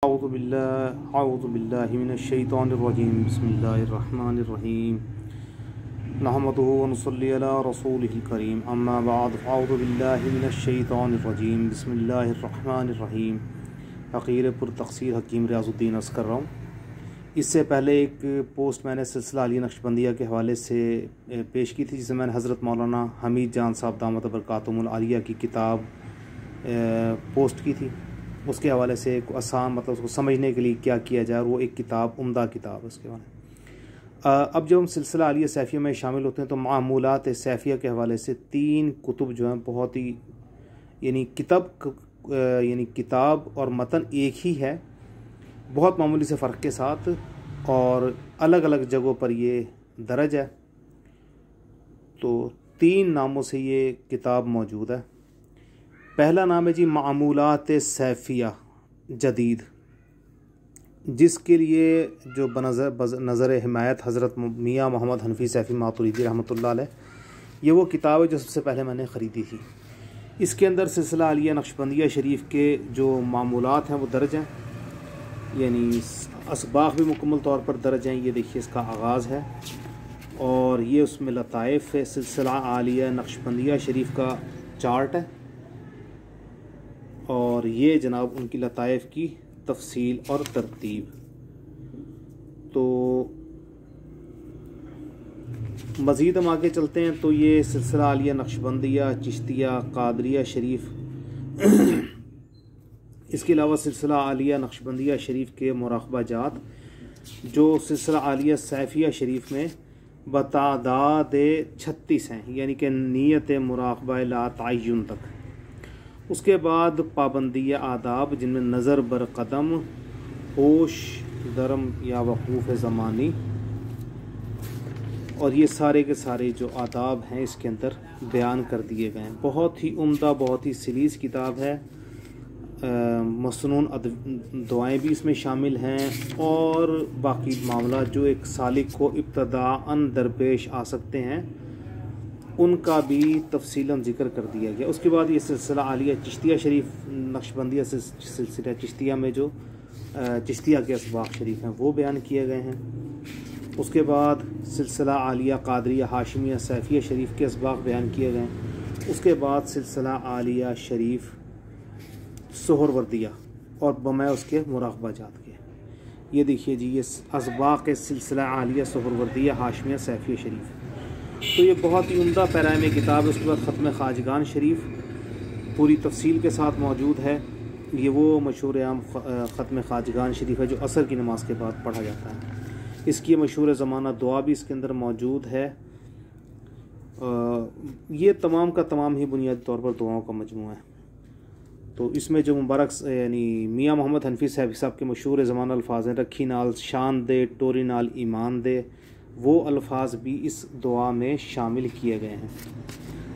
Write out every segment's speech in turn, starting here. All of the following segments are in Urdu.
أعوذ بالله من الشيطان الرجيم بسم الله الرحمن الرحيم نحمده ونصلي على رسوله الكريم أما بعد أعوذ بالله من الشيطان الرجيم بسم الله الرحمن الرحيم حقیر پر تقصیر حکیم ریاض الدین عرض کر رہا ہوں۔ اس سے پہلے ایک پوسٹ میں نے سلسلہ عالیہ نقشبندیہ کے حوالے سے پیش کی تھی، جسے میں نے حضرت مولانا حمید جان صاحب دامت برکاتہم العالیہ کی کتاب پوسٹ کی تھی۔ اس کے حوالے سے ایک آسان اس کو سمجھنے کے لیے کیا کیا جائے، اور وہ ایک کتاب عمدہ کتاب ہے اس کے بارے۔ اب جب ہم سلسلہ عالیہ سیفیہ میں شامل ہوتے ہیں تو معمولات سیفیہ کے حوالے سے 3 کتب جو ہیں بہت ہی کتاب اور متن ایک ہی ہے، بہت معمولی سے فرق کے ساتھ، اور الگ الگ جگہوں پر یہ درج ہے۔ تو 3 ناموں سے یہ کتاب موجود ہے۔ پہلا نام ہے جی معمولات سیفیہ جدید، جس کے لیے جو نظر حمایت حضرت میاں محمد حنفی سیفی ماتریدی رحمۃ اللہ علیہ، یہ وہ کتاب ہے جو سب سے پہلے میں نے خریدی تھی۔ اس کے اندر سلسلہ عالیہ نقشبندیہ شریف کے جو معمولات ہیں وہ درج ہیں، یعنی اسباق بھی مکمل طور پر درج ہیں۔ یہ دیکھیے اس کا آغاز ہے، اور یہ اس میں لطائف ہے۔ سلسلہ عالیہ نقشبندیہ شریف کا چارٹ ہے، اور یہ جناب ان کی لطائف کی تفصیل اور ترتیب۔ تو مزید ہم آگے چلتے ہیں تو یہ سلسلہ عالیہ نقشبندیہ چشتیہ قادریہ شریف، اس کے علاوہ سلسلہ عالیہ نقشبندیہ شریف کے مراقبہ جات جو سلسلہ عالیہ سیفیہ شریف میں بتعداد 36 ہیں، یعنی کہ نیت مراقبہ لا تعین تک۔ اس کے بعد پابندی آداب، جن میں نظر بر قدم، ہوش درم یا وقوف زمانی، اور یہ سارے کے سارے جو آداب ہیں اس کے اندر بیان کر دیے گئے ہیں۔ بہت ہی عمدہ، بہت ہی سلیس کتاب ہے۔ مسنون دعائیں بھی اس میں شامل ہیں، اور باقی معاملات جو ایک سالک کو ابتداءً درپیش آ سکتے ہیں ان کا بھی تفصیلاً ذکر کر دیا گیا۔ اس کے بعد یہ سلسلہ عالیہ چشتیہ شریف نقشبندیہ سلسلہ چشتیہ میں جو چشتیہ کے اسباق شریف ہیں وہ بیان کیے گئے ہیں۔ اس کے بعد سلسلہ عالیہ قادریہ ہاشمیہ سیفیہ شریف کے اسباق بیان کیے گئے ہیں۔ اس کے بعد سلسلہ عالیہ شریف سہروردیہ اور بمع اس کے مراقبہ جات کے۔ یہ دیکھیے جی، یہ اسباق سلسلہ عالیہ سہروردیہ ہاشمیہ سیفیہ شریف، تو یہ بہت ہی عمدہ پیرائے میں کتاب ہے۔ اس کے بعد ختم خواجگان شریف پوری تفصیل کے ساتھ موجود ہے۔ یہ وہ مشہور عام ختم خواجگان شریف ہے جو عصر کی نماز کے بعد پڑھا جاتا ہے۔ اس کی مشہور زمانہ دعا بھی اس کے اندر موجود ہے۔ یہ تمام کا تمام ہی بنیادی طور پر دعاؤں کا مجموعہ ہے۔ تو اس میں جو مبارک یعنی میاں محمد حنفی صاحب کے مشہور زمانہ الفاظ ہیں، رکھی نال شان دے ٹوری نال ایمان دے، وہ الفاظ بھی اس دعا میں شامل کیے گئے ہیں۔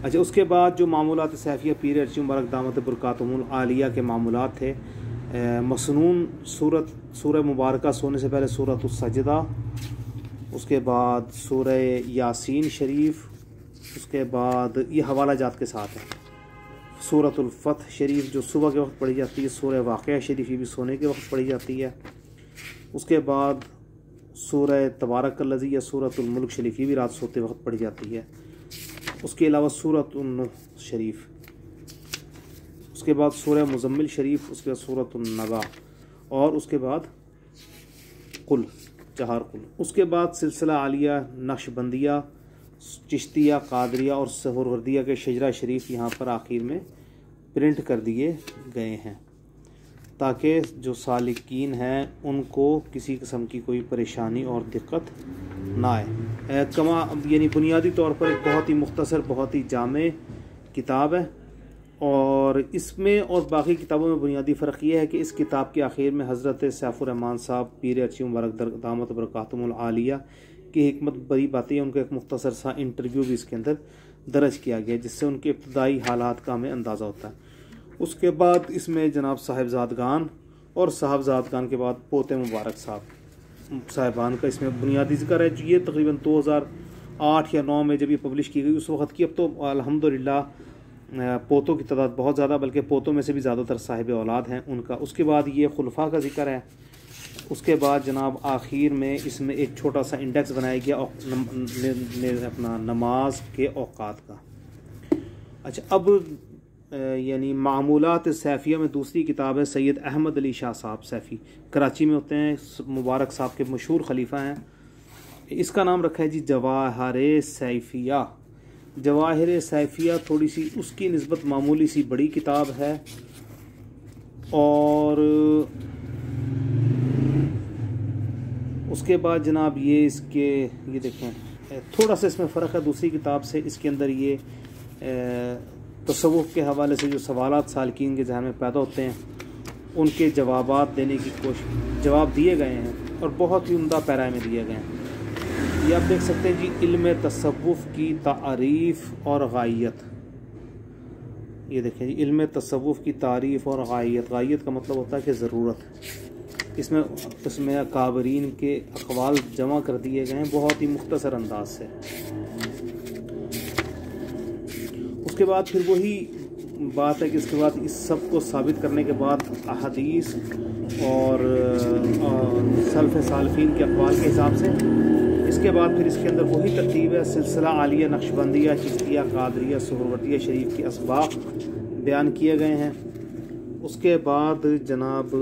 اچھا، اس کے بعد جو معمولات سیفیہ پیر ارچی مبارک دامت برکاتہم العالیہ کے معمولات تھے، مسنون سورہ مبارکہ سونے سے پہلے سورۃ السجدہ، اس کے بعد سورہ یاسین شریف، اس کے بعد یہ حوالہ جات کے ساتھ ہے، سورۃ الفتح شریف جو صبح کے وقت پڑھی جاتی ہے، سورہ واقعہ شریف یہ بھی سونے کے وقت پڑھی جاتی ہے۔ اس کے بعد سورہ تبارک الذی یا سورۃ الملک شریف یہ بھی رات سوتے وقت پڑھی جاتی ہے۔ اس کے علاوہ سورۃ النح شریف، اس کے بعد سورہ مزمل شریف، اس کے بعد سورۃ النبا، اور اس کے بعد قل 4 قل۔ اس کے بعد سلسلہ عالیہ نقشبندیہ چشتیہ قادریہ اور سہروردیہ کے شجرہ شریف یہاں پر آخر میں پرنٹ کر دیے گئے ہیں، تاکہ جو سالکین ہیں ان کو کسی قسم کی کوئی پریشانی اور دقت نہ آئے۔ یعنی بنیادی طور پر ایک بہت ہی مختصر، بہت ہی جامع کتاب ہے، اور اس میں اور باقی کتابوں میں بنیادی فرق یہ ہے کہ اس کتاب کے آخر میں حضرت سیف الرحمن صاحب پیر ارچی مبارک دامت برکاتہم العالیہ کی حکمت بری باتیں، ان کا ایک مختصر سا انٹرویو بھی اس کے اندر درج کیا گیا، جس سے ان کے ابتدائی حالات کا ہمیں اندازہ ہوتا ہے۔ اس کے بعد اس میں جناب صاحبزادگان اور صاحبزادگان کے بعد پوتے مبارک صاحبان کا اس میں بنیادی ذکر ہے۔ یہ تقریباً 2008 یا 2009 میں جب یہ پبلش کی گئی اس وقت کی، اب تو الحمدللہ پوتوں کی تعداد بہت زیادہ، بلکہ پوتوں میں سے بھی زیادہ تر صاحب اولاد ہیں ان کا۔ اس کے بعد یہ خلفاء کا ذکر ہے۔ اس کے بعد جناب آخر میں اس میں ایک چھوٹا سا انڈیکس بنایا گیا اپنا نماز کے اوقات کا۔ اچھا، اب یعنی معمولات سیفیہ میں دوسری کتاب ہے سید احمد علی شاہ صاحب سیفی، کراچی میں ہوتے ہیں، مبارک صاحب کے مشہور خلیفہ ہیں۔ اس کا نام رکھا ہے جی جواہر سیفیہ۔ جواہر سیفیہ تھوڑی سی اس کی نسبت معمولی سی بڑی کتاب ہے، اور اس کے بعد جناب یہ دیکھیں تھوڑا سا اس میں فرق ہے دوسری کتاب سے۔ اس کے اندر یہ تصوف کے حوالے سے جو سوالات سالکین کے ذہن میں پیدا ہوتے ہیں ان کے جوابات دینے کی جواب دیے گئے ہیں، اور بہت ہی عمدہ پیرائے میں دیے گئے ہیں۔ یہ آپ دیکھ سکتے ہیں جی، علم تصوف کی تعریف اور غائیت۔ یہ دیکھیں جی، علم تصوف کی تعریف اور غائیت۔ غائیت کا مطلب ہوتا ہے کہ ضرورت۔ اس میں اکابرین کے اقوال جمع کر دیے گئے ہیں بہت ہی مختصر انداز سے۔ اس کے بعد پھر وہی بات ہے کہ اس کے بعد اس سب کو ثابت کرنے کے بعد احادیث اور سلف صالحین کے اقوال کے حساب سے اس کے بعد پھر اس کے اندر وہی ترتیب ہے، سلسلہ عالیہ نقشبندیہ چشتیہ قادریہ سہروردیہ شریف کے اسباق بیان کیے گئے ہیں۔ اس کے بعد جناب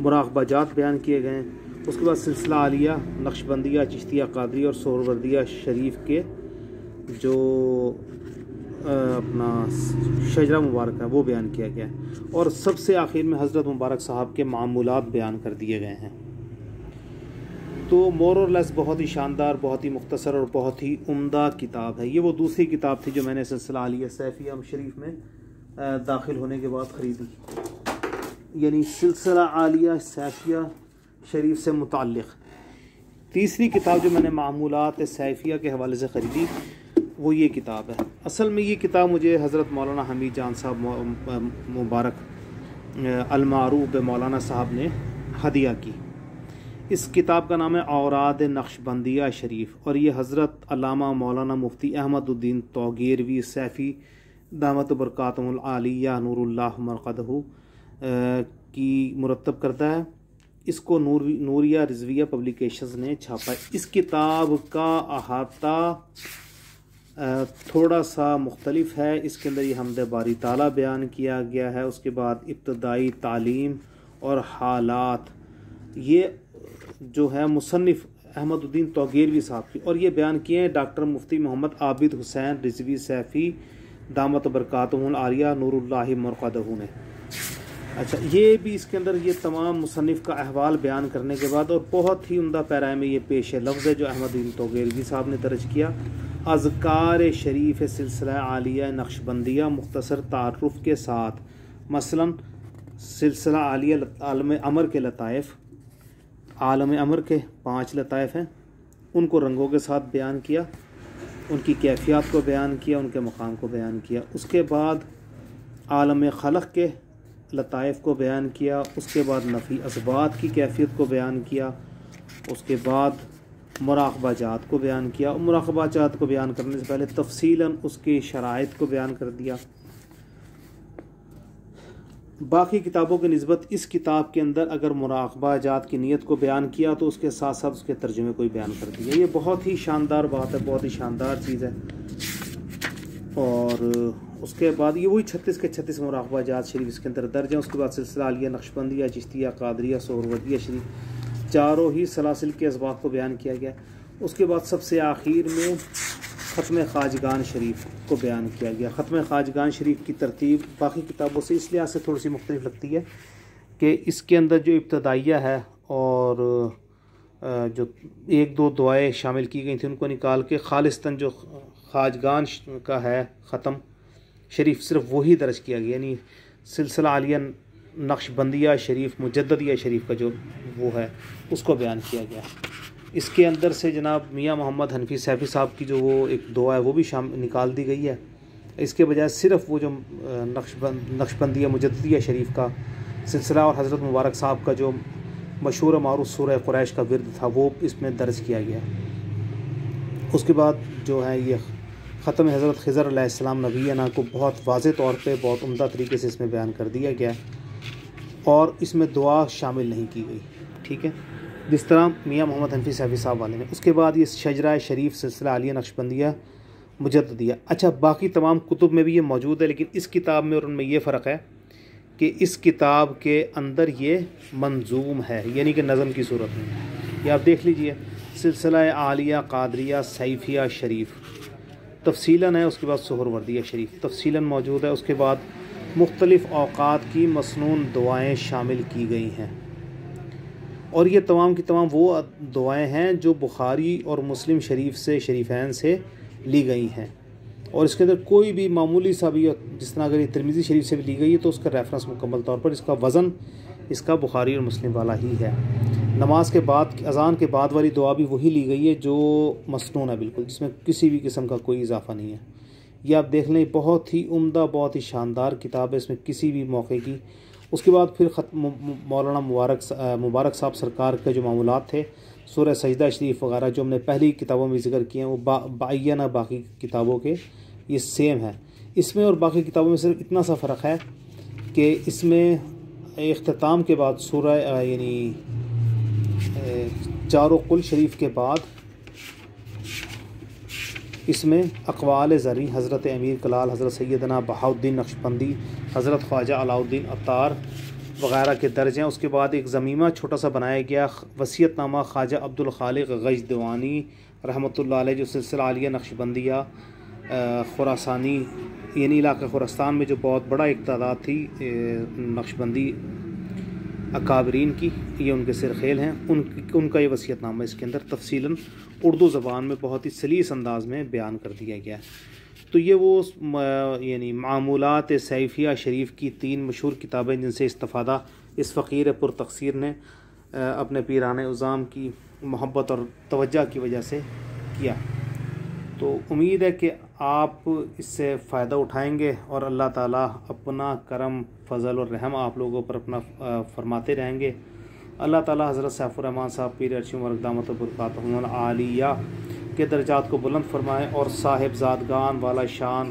مراقبہ جات بیان کیے گئے ہیں۔ اس کے بعد سلسلہ عالیہ نقشبندیہ چشتیہ قادریہ اور سہروردیہ شریف کے جو اپنا شجرہ مبارک ہے وہ بیان کیا گیا ہے، اور سب سے آخر میں حضرت مبارک صاحب کے معمولات بیان کر دیے گئے ہیں۔ تو مور اور لیس بہت ہی شاندار، بہت ہی مختصر اور بہت ہی عمدہ کتاب ہے۔ یہ وہ دوسری کتاب تھی جو میں نے سلسلہ عالیہ سیفیہ شریف میں داخل ہونے کے بعد خریدی، یعنی سلسلہ عالیہ سیفیہ شریف سے متعلق تیسری کتاب جو میں نے معمولات سیفیہ کے حوالے سے خریدی وہ یہ کتاب ہے۔ اصل میں یہ کتاب مجھے حضرت مولانا حمید جان صاحب مبارک المعروف مولانا صاحب نے ہدیہ کی۔ اس کتاب کا نام ہے اوراد نقشبندیہ شریف، اور یہ حضرت علامہ مولانا مفتی احمد الدین توگیروی سیفی دامت برکاتہم العالیہ نور اللہ مرقدہ کی مرتب کردہ ہے۔ اس کو نوریہ رضویہ پبلیکیشنز نے چھاپا ہے۔ اس کتاب کا احاطہ تھوڑا سا مختلف ہے۔ اس کے اندر یہ حمد باری تعالیٰ بیان کیا گیا ہے، اس کے بعد ابتدائی تعلیم اور حالات، یہ جو ہے مصنف احمد الدین توگیروی صاحب کی، اور یہ بیان کیے ہیں ڈاکٹر مفتی محمد عابد حسین رضوی سیفی دامت برکاتہم العالیہ نور اللہ مرقدہ نے۔ اچھا، یہ بھی اس کے اندر یہ تمام مصنف کا احوال بیان کرنے کے بعد، اور بہت ہی عمدہ پیرائے میں یہ پیش لفظ ہے جو احمد الدین توگیروی صاحب نے درج کیا۔ اذکار شریف سلسلہ عالیہ نقشبندیہ مختصر تعارف کے ساتھ، مثلا سلسلہ عالیہ عالم امر کے لطائف، عالم امر کے 5 لطائف ہیں، ان کو رنگوں کے ساتھ بیان کیا، ان کی کیفیات کو بیان کیا، ان کے مقام کو بیان کیا۔ اس کے بعد عالم خلق کے لطائف کو بیان کیا، اس کے بعد نفی اثبات کی کیفیت کو بیان کیا، اس کے بعد مراقبہ جات کو بیان کیا، اور مراقبہ جات کو بیان کرنے سے پہلے تفصیلاً اس کی شرائط کو بیان کر دیا۔ باقی کتابوں کی نسبت اس کتاب کے اندر اگر مراقبہ جات کی نیت کو بیان کیا تو اس کے ساتھ ساتھ اس کے ترجمے کو بھی بیان کر دیا۔ یہ بہت ہی شاندار بات ہے، بہت ہی شاندار چیز ہے۔ اور اس کے بعد یہ وہی 36 کے 36 مراقبہ جات شریف اس کے اندر درج ہیں۔ اس کے بعد سلسلہ عالیہ نقشبندیہ چشتیہ قادریہ سہروردیہ شریف، چاروں ہی سلاسل کے اسباق کو بیان کیا گیا۔ اس کے بعد سب سے آخر میں ختم خواجگان شریف کو بیان کیا گیا۔ ختم خواجگان شریف کی ترتیب باقی کتابوں سے اس لحاظ سے تھوڑی سی مختلف لگتی ہے کہ اس کے اندر جو ابتدائیہ ہے اور جو 1-2 دعائیں شامل کی گئی تھیں ان کو نکال کے خالصتاً جو خواجگان کا ہے ختم شریف صرف وہی درج کیا گیا، یعنی سلسلہ عالیہ نقشبندیہ شریف مجددیہ شریف کا جو وہ ہے اس کو بیان کیا گیا۔ اس کے اندر سے جناب میاں محمد حنفی سیفی صاحب کی جو وہ ایک دعا ہے وہ بھی نکال دی گئی ہے۔ اس کے بجائے صرف وہ جو نقشبندیہ مجددیہ شریف کا سلسلہ اور حضرت مبارک صاحب کا جو مشہور و معروف سورہ قریش کا ورد تھا وہ اس میں درج کیا گیا۔ اس کے بعد جو ہے یہ ختم حضرت خضر علیہ السلام نبینا کو بہت واضح طور پہ بہت عمدہ طریقے سے اس میں بیان کر دیا گیا اور اس میں دعا شامل نہیں کی گئی، ٹھیک ہے، جس طرح میاں محمد حنفی صاحب صاحب والے نے۔ اس کے بعد یہ شجرہ شریف سلسلہ عالیہ نقشبندیہ مجددیہ، اچھا باقی تمام کتب میں بھی یہ موجود ہے، لیکن اس کتاب میں اور ان میں یہ فرق ہے کہ اس کتاب کے اندر یہ منظوم ہے، یعنی کہ نظم کی صورت میں۔ یہ آپ دیکھ لیجئے، سلسلہ عالیہ قادریہ سیفیہ شریف تفصیلاً ہے، اس کے بعد سہروردیہ شریف تفصیلاً موجود ہے، اس کے بعد مختلف اوقات کی مسنون دعائیں شامل کی گئی ہیں، اور یہ تمام کی تمام وہ دعائیں ہیں جو بخاری اور مسلم شریفین سے لی گئی ہیں، اور اس کے اندر کوئی بھی معمولی سا بھی، جس طرح اگر یہ ترمذی شریف سے بھی لی گئی ہے تو اس کا ریفرنس مکمل طور پر اس کا وزن اس کا بخاری اور مسلم والا ہی ہے۔ نماز کے بعد اذان کے بعد والی دعا بھی وہی لی گئی ہے جو مسنون ہے بالکل، جس میں کسی بھی قسم کا کوئی اضافہ نہیں ہے۔ یہ آپ دیکھ لیں، بہت ہی عمدہ بہت ہی شاندار کتاب ہے، اس میں کسی بھی موقع کی۔ اس کے بعد پھر مولانا مبارک صاحب سرکار کے جو معمولات تھے، سورہ سجدہ شریف وغیرہ جو ہم نے پہلی کتابوں میں ذکر کیے ہیں، وہ بعینہ باقی کتابوں کے یہ سیم ہے۔ اس میں اور باقی کتابوں میں صرف اتنا سا فرق ہے کہ اس میں اختتام کے بعد سورہ یعنی چاروں قل شریف کے بعد اس میں اقوال زرعی حضرت امیر کلال، حضرت سیدنا بہاؤالدین نقشبندی، حضرت خواجہ علاء الدین عطار وغیرہ کے درج ہیں۔ اس کے بعد ایک ضمیمہ چھوٹا سا بنایا گیا، وصیت نامہ خواجہ عبدالخالق غجدوانی رحمۃ اللہ علیہ، جو سلسلہ عالیہ نقشبندیہ خراسانی یعنی علاقہ خراسان میں جو بہت بڑا ایک تعداد تھی نقشبندی اکابرین کی، یہ ان کے سرخیل ہیں، ان کا یہ وصیت نامہ اس کے اندر تفصیلاً اردو زبان میں بہت ہی سلیس انداز میں بیان کر دیا گیا ہے۔ تو یہ وہ یعنی معمولات سیفیہ شریف کی 3 مشہور کتابیں جن سے استفادہ اس فقیر پر تقصیر نے اپنے پیران عظام کی محبت اور توجہ کی وجہ سے کیا۔ تو امید ہے کہ آپ اس سے فائدہ اٹھائیں گے اور اللہ تعالیٰ اپنا کرم فضل اور رحم آپ لوگوں پر اپنا فرماتے رہیں گے۔ اللہ تعالیٰ حضرت سیف الرحمن صاحب پیر ارشد مبارک دامت برکاتہم العالیہ کے درجات کو بلند فرمائے اور صاحب زادگان والا شان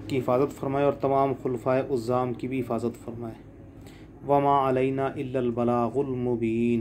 کی حفاظت فرمائے اور تمام خلفائے عظام کی بھی حفاظت فرمائے۔ وما علینا الا البلاغ المبین۔